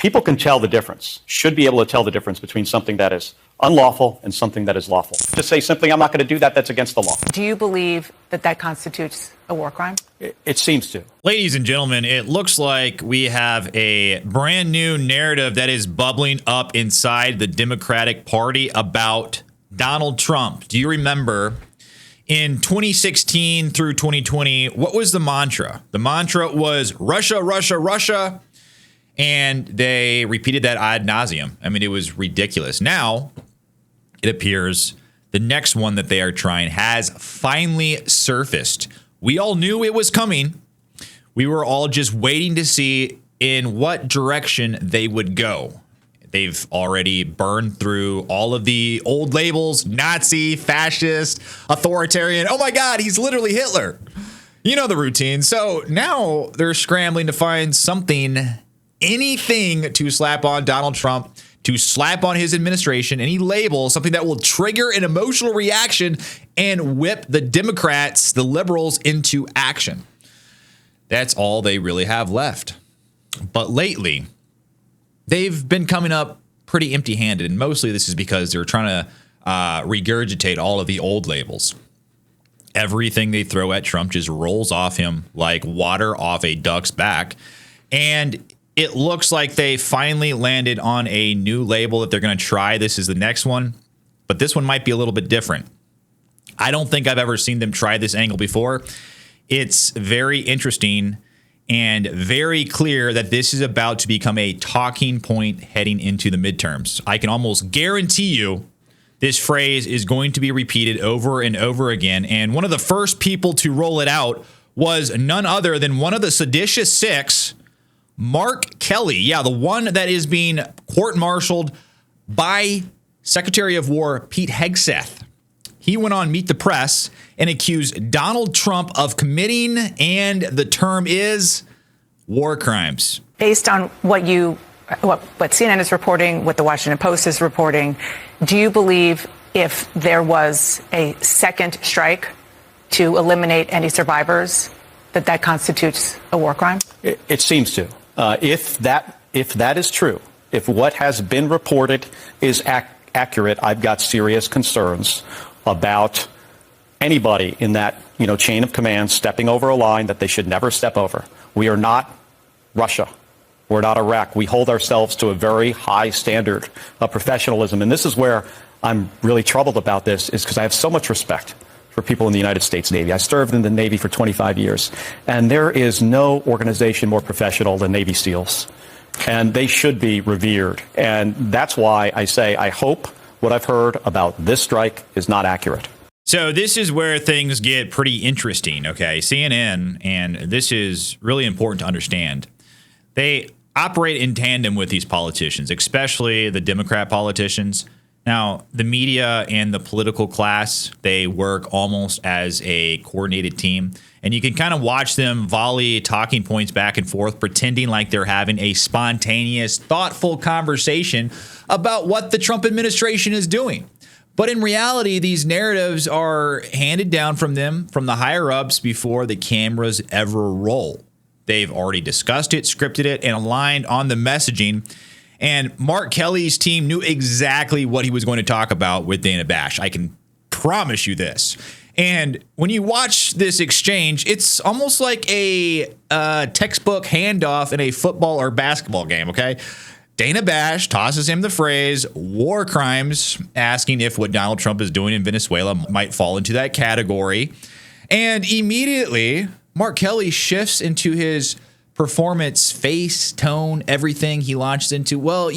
people can tell the difference, should be able to tell the difference between something that is unlawful and something that is lawful. To say simply, I'm not going to do that, that's against the law. Do you believe that that constitutes a war crime? It seems to. Ladies and gentlemen, it looks like we have a brand new narrative that is bubbling up inside the Democratic Party about Donald Trump. Do you remember in 2016 through 2020, what was the mantra? The mantra was Russia, Russia, Russia. And they repeated that ad nauseum. I mean, it was ridiculous. Now, it appears the next one that they are trying has finally surfaced. We all knew it was coming. We were all just waiting to see in what direction they would go. They've already burned through all of the old labels: Nazi, fascist, authoritarian. Oh my God, he's literally Hitler. You know the routine. So now they're scrambling to find something, anything to slap on Donald Trump, to slap on his administration, any label, something that will trigger an emotional reaction and whip the Democrats, the liberals, into action. That's all they really have left. But lately, they've been coming up pretty empty-handed, and mostly this is because they're trying to regurgitate all of the old labels. Everything they throw at Trump just rolls off him like water off a duck's back, and it looks like they finally landed on a new label that they're going to try. This is the next one, but this one might be a little bit different. I don't think I've ever seen them try this angle before. It's very interesting and very clear that this is about to become a talking point heading into the midterms. I can almost guarantee you this phrase is going to be repeated over and over again. And one of the first people to roll it out was none other than one of the seditious six, Mark Kelly. Yeah, the one that is being court-martialed by Secretary of War Pete Hegseth. He went on Meet the Press and accused Donald Trump of committing, and the term is, war crimes. Based on what CNN is reporting, what the Washington Post is reporting, do you believe if there was a second strike to eliminate any survivors, that constitutes a war crime? It seems to. If that is true, if what has been reported is accurate, I've got serious concerns about anybody in that chain of command stepping over a line that they should never step over. We are not Russia. We're not Iraq. We hold ourselves to a very high standard of professionalism. And this is where I'm really troubled about this, is because I have so much respect for people in the United States Navy. I served in the Navy for 25 years, and there is no organization more professional than Navy SEALs. And they should be revered. And that's why I say I hope what I've heard about this strike is not accurate. So this is where things get pretty interesting, okay? CNN, and this is really important to understand, they operate in tandem with these politicians, especially the Democrat politicians. Now, the media and the political class, they work almost as a coordinated team. And you can kind of watch them volley talking points back and forth, pretending like they're having a spontaneous, thoughtful conversation about what the Trump administration is doing. But in reality, these narratives are handed down from them, from the higher-ups, before the cameras ever roll. They've already discussed it, scripted it, and aligned on the messaging. And Mark Kelly's team knew exactly what he was going to talk about with Dana Bash. I can promise you this. And when you watch this exchange, it's almost like a textbook handoff in a football or basketball game, okay? Dana Bash tosses him the phrase war crimes, asking if what Donald Trump is doing in Venezuela might fall into that category. And immediately, Mark Kelly shifts into his performance, face, tone, everything he launches into. Well,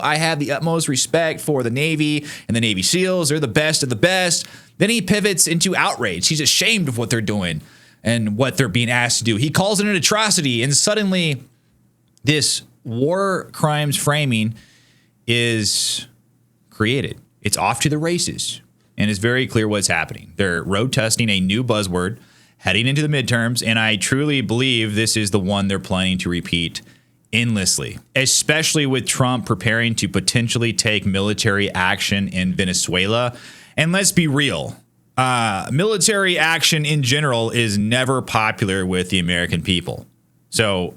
I have the utmost respect for the Navy and the Navy SEALs. They're the best of the best. Then he pivots into outrage. He's ashamed of what they're doing and what they're being asked to do. He calls it an atrocity. And suddenly this war crimes framing is created. It's off to the races. And it's very clear what's happening. They're road testing a new buzzword heading into the midterms, and I truly believe this is the one they're planning to repeat endlessly, especially with Trump preparing to potentially take military action in Venezuela. And let's be real, military action in general is never popular with the American people. So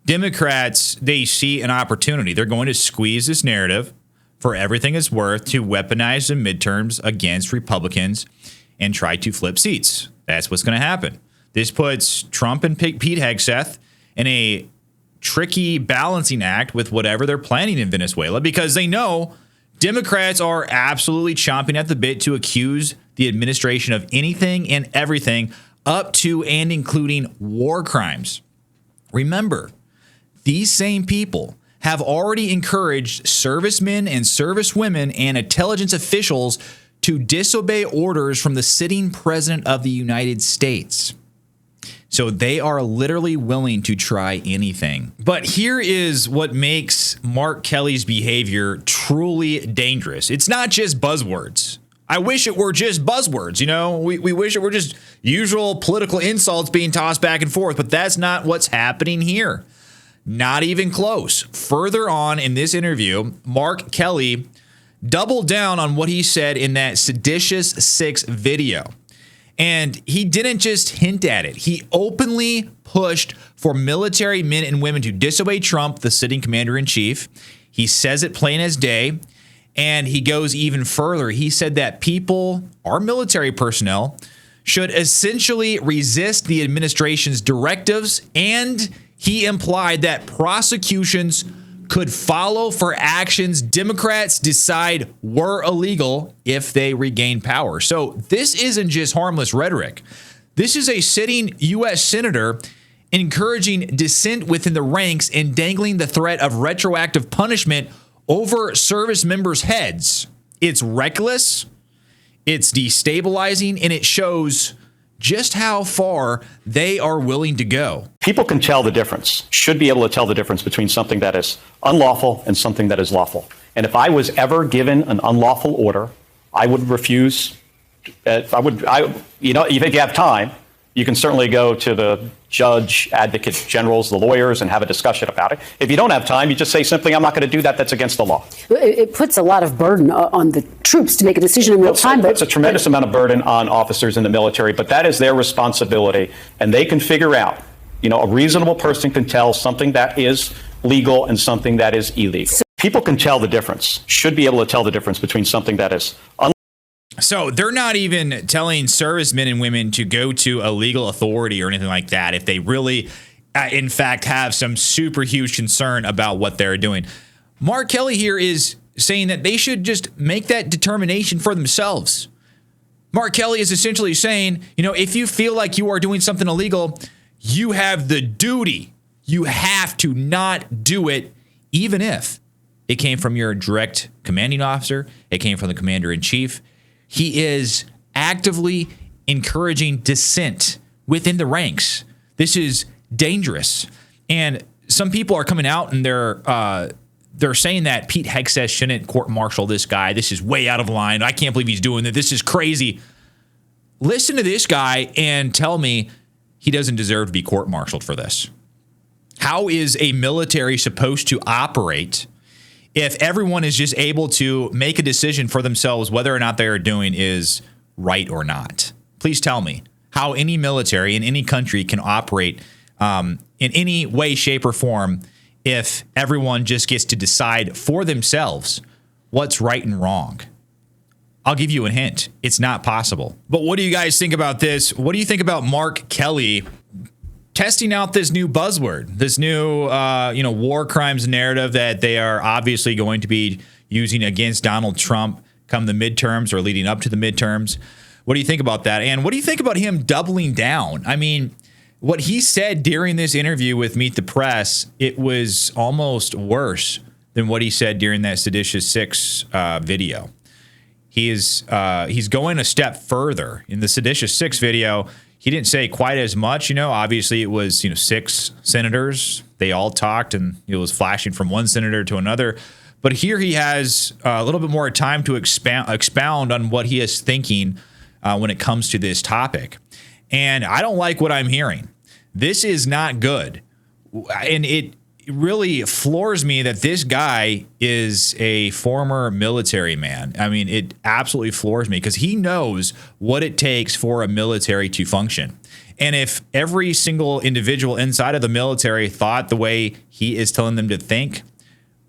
Democrats, they see an opportunity. They're going to squeeze this narrative for everything it's worth to weaponize the midterms against Republicans and try to flip seats. That's what's going to happen. This puts Trump and Pete Hegseth in a tricky balancing act with whatever they're planning in Venezuela, because they know Democrats are absolutely chomping at the bit to accuse the administration of anything and everything up to and including war crimes. Remember, these same people have already encouraged servicemen and servicewomen and intelligence officials to disobey orders from the sitting president of the United States. So they are literally willing to try anything. But here is what makes Mark Kelly's behavior truly dangerous. It's not just buzzwords. I wish it were just buzzwords. You know, we wish it were just usual political insults being tossed back and forth, but that's not what's happening here. Not even close. Further on in this interview, Mark Kelly doubled down on what he said in that Seditious 6 video. And he didn't just hint at it. He openly pushed for military men and women to disobey Trump, the sitting commander-in-chief. He says it plain as day. And he goes even further. He said that people, our military personnel, should essentially resist the administration's directives. And he implied that prosecutions could follow for actions Democrats decide were illegal if they regain power. So this isn't just harmless rhetoric. This is a sitting U.S. senator encouraging dissent within the ranks and dangling the threat of retroactive punishment over service members' heads. It's reckless, it's destabilizing, and it shows just how far they are willing to go. People can tell the difference, should be able to tell the difference between something that is unlawful and something that is lawful. And if I was ever given an unlawful order, I would refuse. You think you have time, you can certainly go to the judge, advocate generals, the lawyers, and have a discussion about it. If you don't have time, you just say simply, I'm not going to do that. That's against the law. It puts a lot of burden on the troops to make a decision in real time. It's a tremendous amount of burden on officers in the military, but that is their responsibility. And they can figure out, a reasonable person can tell something that is legal and something that is illegal. People can tell the difference, should be able to tell the difference between something that is So they're not even telling servicemen and women to go to a legal authority or anything like that if they really, in fact, have some super huge concern about what they're doing. Mark Kelly here is saying that they should just make that determination for themselves. Mark Kelly is essentially saying, if you feel like you are doing something illegal, you have the duty. You have to not do it, even if it came from your direct commanding officer, it came from the commander-in-chief. He is actively encouraging dissent within the ranks. This is dangerous. And some people are coming out and they're saying that Pete Hegseth shouldn't court-martial this guy. This is way out of line. I can't believe he's doing that. This is crazy. Listen to this guy and tell me he doesn't deserve to be court-martialed for this. How is a military supposed to operate if everyone is just able to make a decision for themselves whether or not they are doing is right or not? Please tell me how any military in any country can operate in any way, shape, or form if everyone just gets to decide for themselves what's right and wrong. I'll give you a hint. It's not possible. But what do you guys think about this? What do you think about Mark Kelly testing out this new buzzword, this new, war crimes narrative that they are obviously going to be using against Donald Trump come the midterms or leading up to the midterms? What do you think about that? And what do you think about him doubling down? I mean, what he said during this interview with Meet the Press, it was almost worse than what he said during that Seditious 6 video. He's going a step further. In the Seditious 6 video, he didn't say quite as much, obviously it was, 6 senators. They all talked and it was flashing from one senator to another. But here he has a little bit more time to expound on what he is thinking when it comes to this topic. And I don't like what I'm hearing. This is not good. And it really floors me that this guy is a former military man. I mean, it absolutely floors me because he knows what it takes for a military to function. And if every single individual inside of the military thought the way he is telling them to think,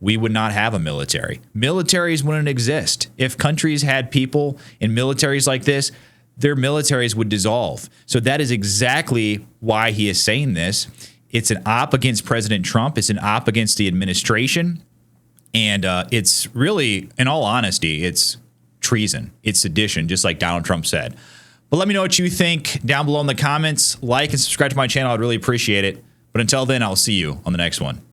we would not have a military. Militaries wouldn't exist. If countries had people in militaries like this, their militaries would dissolve. So that is exactly why he is saying this. It's an op against President Trump. It's an op against the administration. And it's really, in all honesty, it's treason. It's sedition, just like Donald Trump said. But let me know what you think down below in the comments. Like and subscribe to my channel. I'd really appreciate it. But until then, I'll see you on the next one.